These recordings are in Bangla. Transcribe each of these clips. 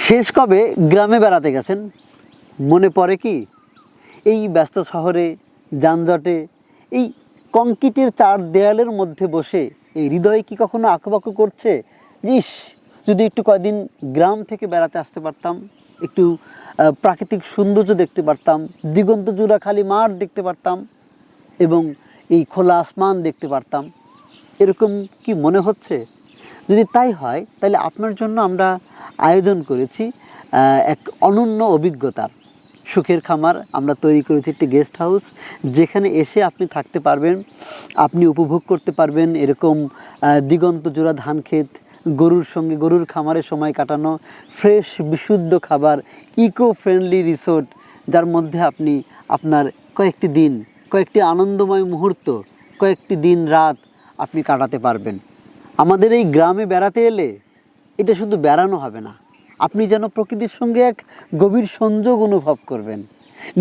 শেষ কবে গ্রামে বেড়াতে গেছেন? মনে পড়ে কি এই ব্যস্ত শহরে যানজটে এই কংক্রিটের চার দেয়ালের মধ্যে বসে এই হৃদয়ে কি কখনো আঁকুবাঁকু করছে? ইস, যদি একটু কয়েকদিন গ্রাম থেকে বেড়াতে আসতে পারতাম, একটু প্রাকৃতিক সৌন্দর্য দেখতে পারতাম, দিগন্ত জোড়া খালি মাঠ দেখতে পারতাম এবং এই খোলা আসমান দেখতে পারতাম, এরকম কি মনে হচ্ছে? যদি তাই হয় তাহলে আপনার জন্য আমরা আয়োজন করেছি এক অনন্য অভিজ্ঞতার সুখের খামার। আমরা তৈরি করেছি একটি গেস্ট হাউস, যেখানে এসে আপনি থাকতে পারবেন, আপনি উপভোগ করতে পারবেন এরকম দিগন্ত জোড়া ধান ক্ষেত, গরুর সঙ্গে গরুর খামারে সময় কাটানো, ফ্রেশ বিশুদ্ধ খাবার, ইকো ফ্রেন্ডলি রিসোর্ট, যার মধ্যে আপনি আপনার কয়েকটি দিন, কয়েকটি আনন্দময় মুহূর্ত, কয়েকটি দিন রাত আপনি কাটাতে পারবেন। আমাদের এই গ্রামে বেড়াতে এলে এটা শুধু বেড়ানো হবে না, আপনি যেন প্রকৃতির সঙ্গে এক গভীর সংযোগ অনুভব করবেন,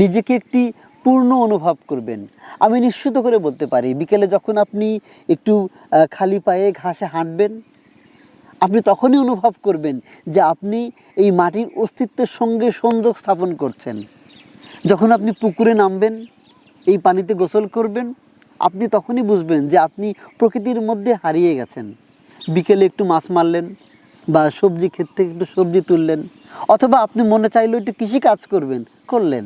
নিজেকে একটি পূর্ণ অনুভব করবেন। আমি নিশ্চিত করে বলতে পারি, বিকেলে যখন আপনি একটু খালি পায়ে ঘাসে হাঁটবেন, আপনি তখনই অনুভব করবেন যে আপনি এই মাটির অস্তিত্বের সঙ্গে সংযোগ স্থাপন করছেন। যখন আপনি পুকুরে নামবেন, এই পানিতে গোসল করবেন, আপনি তখনই বুঝবেন যে আপনি প্রকৃতির মধ্যে হারিয়ে গেছেন। বিকেলে একটু মাছ মারলেন বা সবজি ক্ষেত থেকে একটু সবজি তুললেন, অথবা আপনি মনে চাইলেও একটু কৃষি কাজ করলেন।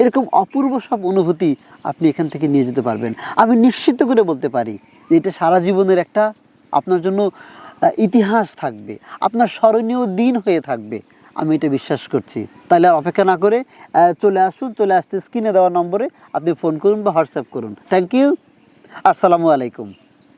এরকম অপূর্ব সব অনুভূতি আপনি এখান থেকে নিয়ে যেতে পারবেন। আমি নিশ্চিত করে বলতে পারি যে এটা সারা জীবনের একটা আপনার জন্য ইতিহাস থাকবে, আপনার স্মরণীয় দিন হয়ে থাকবে, আমি এটা বিশ্বাস করছি। তাহলে আর অপেক্ষা না করে চলে আসতে স্ক্রিনে দেওয়া নম্বরে আপনি ফোন করুন বা হোয়াটসঅ্যাপ করুন। Thank you. আসসালামু আলাইকুম।